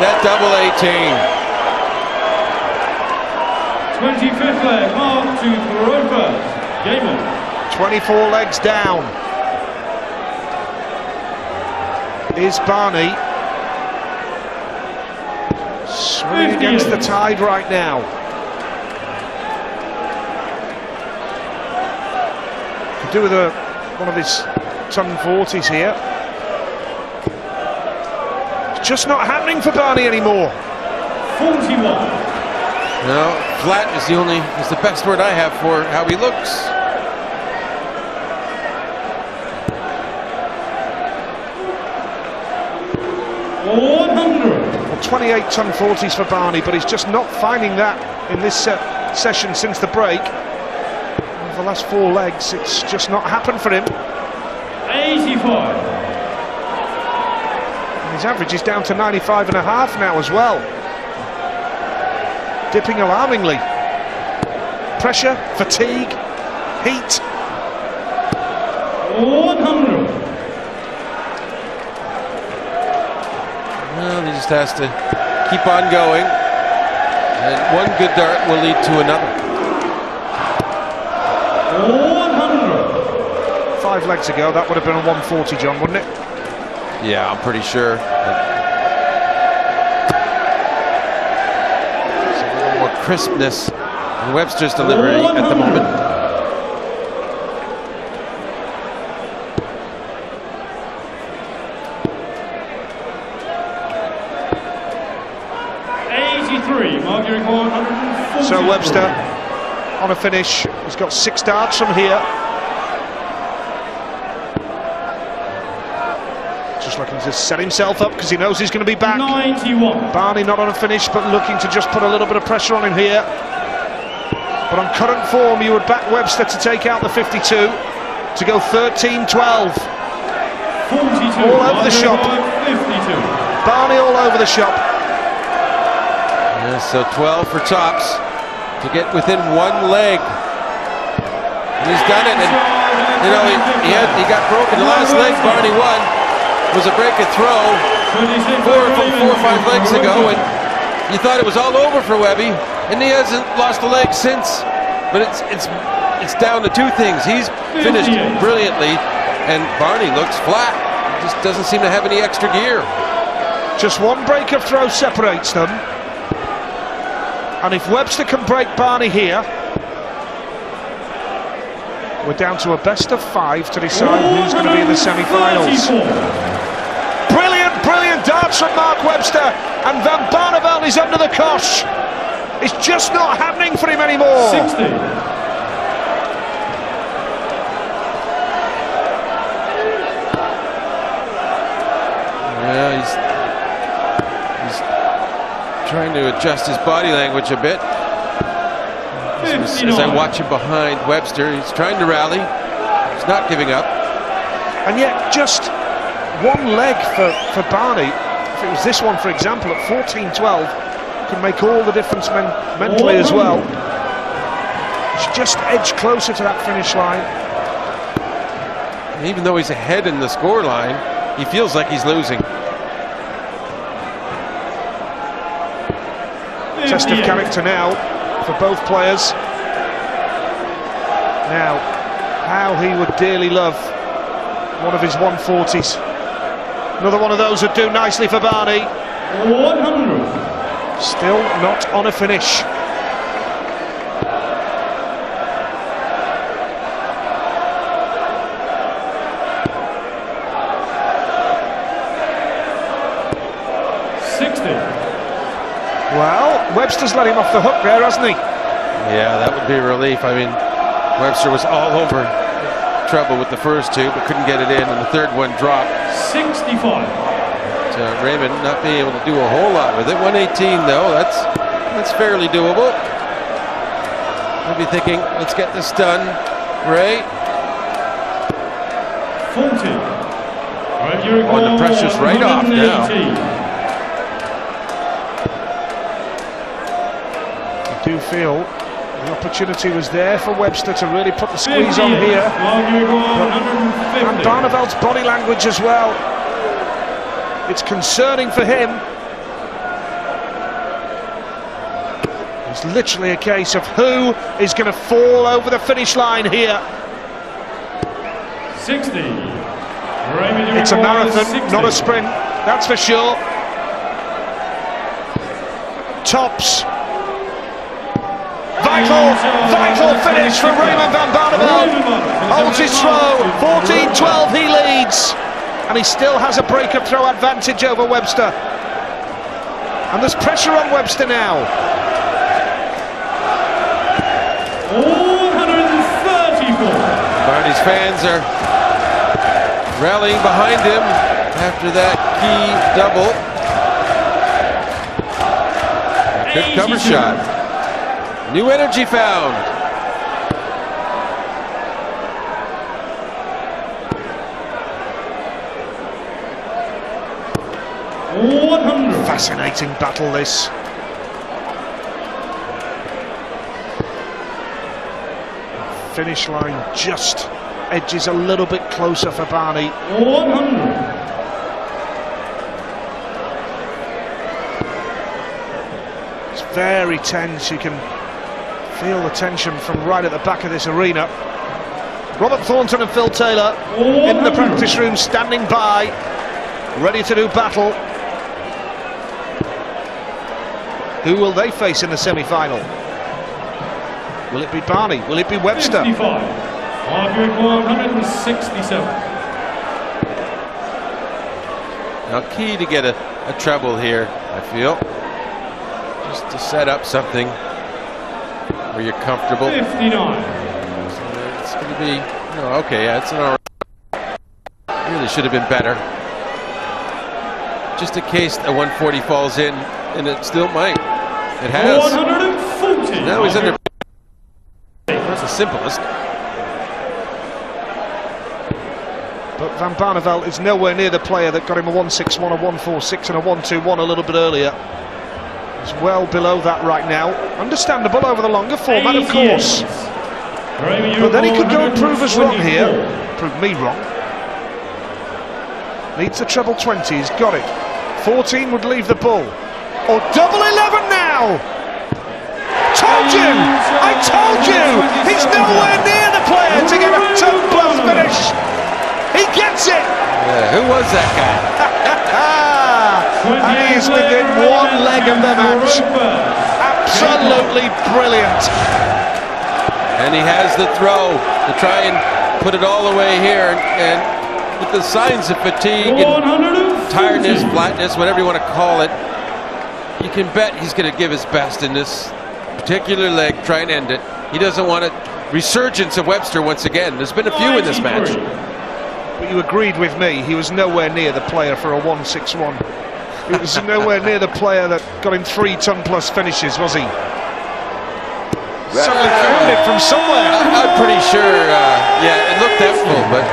that double 18. 25th leg, mark to throw first. Game on. 24 legs down is Barney. Swinging against the tide right now. Could do with one of his tongue 40s here. It's just not happening for Barney anymore. 41. No, flat is the best word I have for how he looks. Well, 28 tongue 40s for Barney, but he's just not finding that in this session since the break. Over the last 4 legs, it's just not happened for him. 85. And his average is down to 95.5 now as well. Dipping alarmingly. Pressure, fatigue, heat. 100. Well, he just has to keep on going, and one good dart will lead to another. 100. 5 legs ago, that would have been a 140, John, wouldn't it? Yeah, I'm pretty sure. There's a little more crispness in Webster's delivery at the moment. So Webster on a finish. He's got 6 darts from here. Just looking to set himself up because he knows he's going to be back. 91. Barney not on a finish, but looking to just put a little bit of pressure on him here. But on current form, you would back Webster to take out the 52, to go 13-12. 42. All over the shop. 52. Barney all over the shop. Yeah, so 12 for tops to get within 1 leg. And he's done it, and you know he got broken the last leg. Barney won. It was a break and throw 4 or 5 legs ago, and you thought it was all over for Webby, and he hasn't lost a leg since. But it's down to 2 things. He's finished brilliantly, and Barney looks flat. He just doesn't seem to have any extra gear. Just 1 break of throw separates them. And if Webster can break Barney here, we're down to a best of 5 to decide who's going to be in the semi-finals. Brilliant darts from Mark Webster, and Van Barneveld is under the cosh. It's just not happening for him anymore. 60. Yeah, he's trying to adjust his body language a bit. As I watch him behind Webster, he's trying to rally. He's not giving up. And yet, just 1 leg for Barney. If it was this one, for example, at 14-12, can make all the difference mentally as well. He's just edged closer to that finish line. And even though he's ahead in the score line, he feels like he's losing. Test of character now for both players. Now, how he would dearly love one of his 140s. Another one of those would do nicely for Barney. 100. Still not on a finish. Well, Webster's let him off the hook there, hasn't he? Yeah, that would be a relief. I mean, Webster was all over trouble with the first 2, but couldn't get it in, and the 3rd one dropped. 65. But, Raymond not being able to do a whole lot with it. 118 though, that's fairly doable. We'll be thinking, let's get this done, Ray. 40. Oh, the pressure's right off now. I do feel the opportunity was there for Webster to really put the squeeze on here. And Barneveld's body language as well. It's concerning for him. It's literally a case of who is going to fall over the finish line here. 60. It's a marathon, not a sprint, that's for sure. Tops. Vital finish from Raymond van Barneveld. Holds his throw, 14-12 he leads. And he still has a break-up throw advantage over Webster. And there's pressure on Webster now. 134. Barney's fans are rallying behind him after that key double. Good cover shot. New energy found. Fascinating battle this. Finish line just edges a little bit closer for Barney. 100. It's very tense. You can feel the tension from right at the back of this arena. Robert Thornton and Phil Taylor in the practice room, standing by, ready to do battle. Who will they face in the semi-final? Will it be Barney? Will it be Webster? 55. Arguing 167. Now key to get a treble here, I feel. Just to set up something where you're comfortable. 59. So it's going to be, okay, yeah, it's an all right. Really should have been better. Just in case a 140 falls in, and it still might. It has. 140. Now he's under. That's the simplest. But Van Barneveld is nowhere near the player that got him a 161, a 146 and a 121 a little bit earlier. He's well below that right now. Understandable over the longer format, of course. But then he could go and prove us wrong here. Prove me wrong. Needs the treble 20, he's got it. 14 would leave the bull. Or double 11 now! Told you! I told you! He's nowhere near the player to get a toe plus finish! He gets it! Yeah, who was that guy? And he is within one leg of the match. Absolutely brilliant. And he has the throw to try and put it all the way here. And with the signs of fatigue and tiredness, flatness, whatever you want to call it, you can bet he's going to give his best in this particular leg, try and end it. He doesn't want a resurgence of Webster once again. There's been a few in this match. But you agreed with me, he was nowhere near the player for a 161. He was nowhere near the player that got him 3 ton plus finishes, was he? Suddenly found it from somewhere. I'm pretty sure, yeah, it looked doubtful, but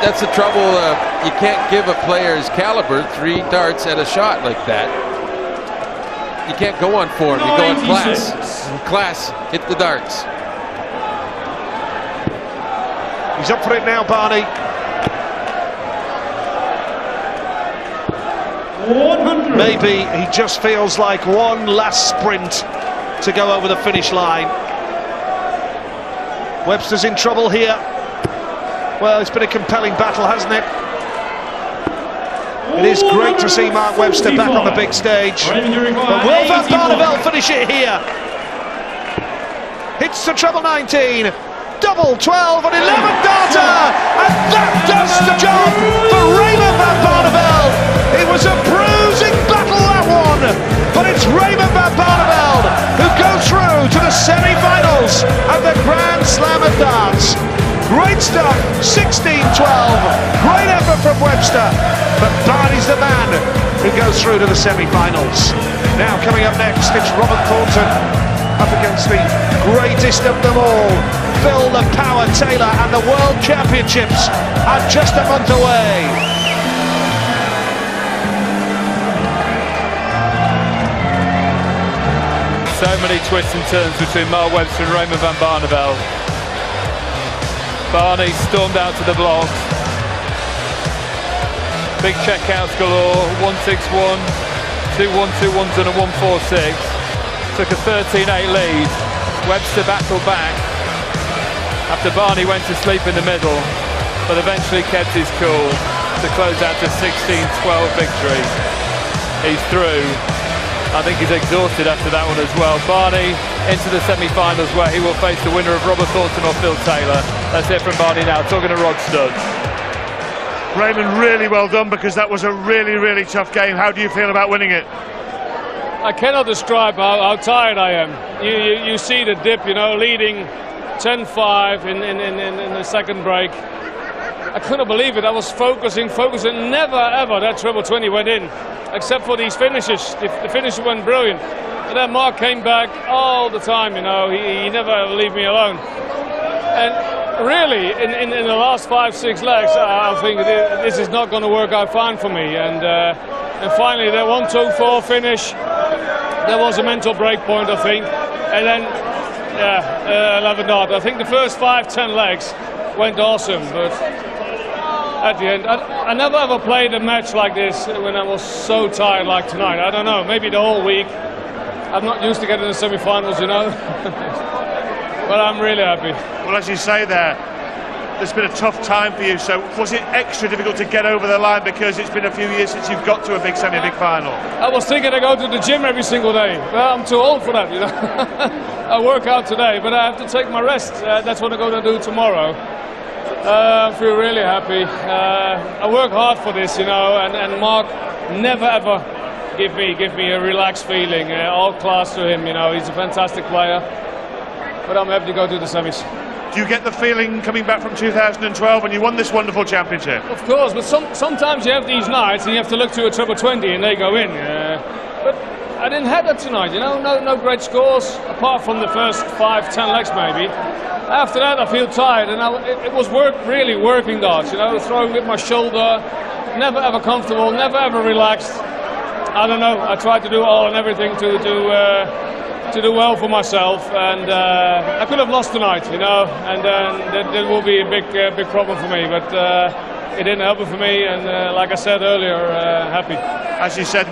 that's the trouble. You can't give a player's caliber 3 darts at a shot like that. You can't go on form, you go on class. And class, hit the darts. He's up for it now, Barney. 100. Maybe he just feels like one last sprint to go over the finish line. Webster's in trouble here. Well, it's been a compelling battle, hasn't it? It is great to see Mark Webster back on the big stage. But will Van Barneveld finish it here? Hits the treble 19, double 12 and 11 darter, and that does the job for Raymond van Barneveld. It was a bruising battle, that one, but it's Raymond van Barneveld who goes through to the semi-finals of the Grand Slam of Darts. Great stuff, 16-12, great effort from Webster, but Barney's the man who goes through to the semi-finals. Now coming up next, it's Robert Thornton up against the greatest of them all, Phil the Power Taylor, and the World Championships are just a month away. So many twists and turns between Mark Webster and Raymond van Barneveld. Barney stormed out to the blocks. Big checkouts galore, 161, 2 1-2-1s and a 146. took a 13-8 lead. Webster battled back after Barney went to sleep in the middle, but eventually kept his cool to close out a 16-12 victory. He's through. I think he's exhausted after that one as well. Barney into the semi-finals, where he will face the winner of Robert Thornton or Phil Taylor. Let's hear from Barney now, talking to Rod Studd. Raymond, really well done, because that was a really, really tough game. How do you feel about winning it? I cannot describe how tired I am. You see the dip, you know, leading 10-5 in the second break. I couldn't believe it. I was focusing. Never ever that treble 20 went in, except for these finishes. The finishes went brilliant. And then Mark came back all the time, you know. He never leave me alone. And really, in the last 5-6 legs, I think this is not going to work out fine for me. And finally, that 1-2-4 finish, there was a mental break point, I think. And then, 11 odd. I think the first 5-10 legs went awesome, but at the end, I never ever played a match like this when I was so tired like tonight. I don't know, maybe the whole week. I'm not used to getting the semi-finals, you know. But I'm really happy. Well, as you say there's been a tough time for you, so was it extra difficult to get over the line because it's been a few years since you've got to a big semi, big final? I was thinking I go to the gym every single day. Well, I'm too old for that, you know. I work out today, but I have to take my rest. That's what I'm going to do tomorrow. I feel really happy. I work hard for this, you know, and Mark never ever give me a relaxed feeling. All class to him, you know. He's a fantastic player. But I'm happy to go to the semis. Do you get the feeling coming back from 2012 when you won this wonderful championship? Of course, but sometimes you have these nights and you have to look to a treble 20 and they go in. But I didn't have that tonight, you know. No great scores, apart from the first 5-10 legs maybe. After that, I feel tired, and it was really working darts, you know, throwing with my shoulder, never ever comfortable, never ever relaxed. I don't know. I tried to do all and everything to do well for myself, and I could have lost tonight, you know, and that will be a big problem for me. But it didn't help it for me, and like I said earlier, happy. As you said,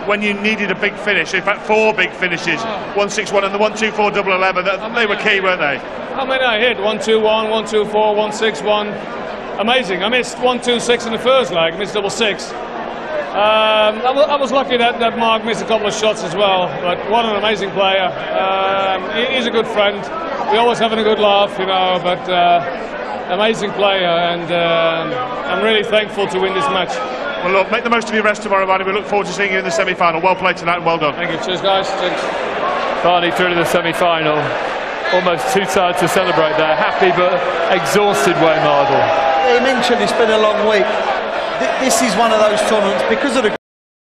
when you needed a big finish, in fact 4 big finishes, 1-6-1 and the 1-2-4 double 11, they were key, weren't they? How many I hit? 1-2-1, 1-2-4, 1-6-1. Amazing. I missed 1-2-6 in the first leg, missed double 6. I was lucky that Mark missed a couple of shots as well, but what an amazing player. He's a good friend. We're always having a good laugh, you know, but amazing player, and I'm really thankful to win this match. Well, look, make the most of your rest tomorrow, Barney. We look forward to seeing you in the semi-final. Well played tonight and well done. Thank you. Cheers, guys. Thanks. Barney through to the semi-final. Almost too tired to celebrate there. Happy but exhausted, Wayne Mardle. He mentioned it's been a long week. This is one of those tournaments, because of the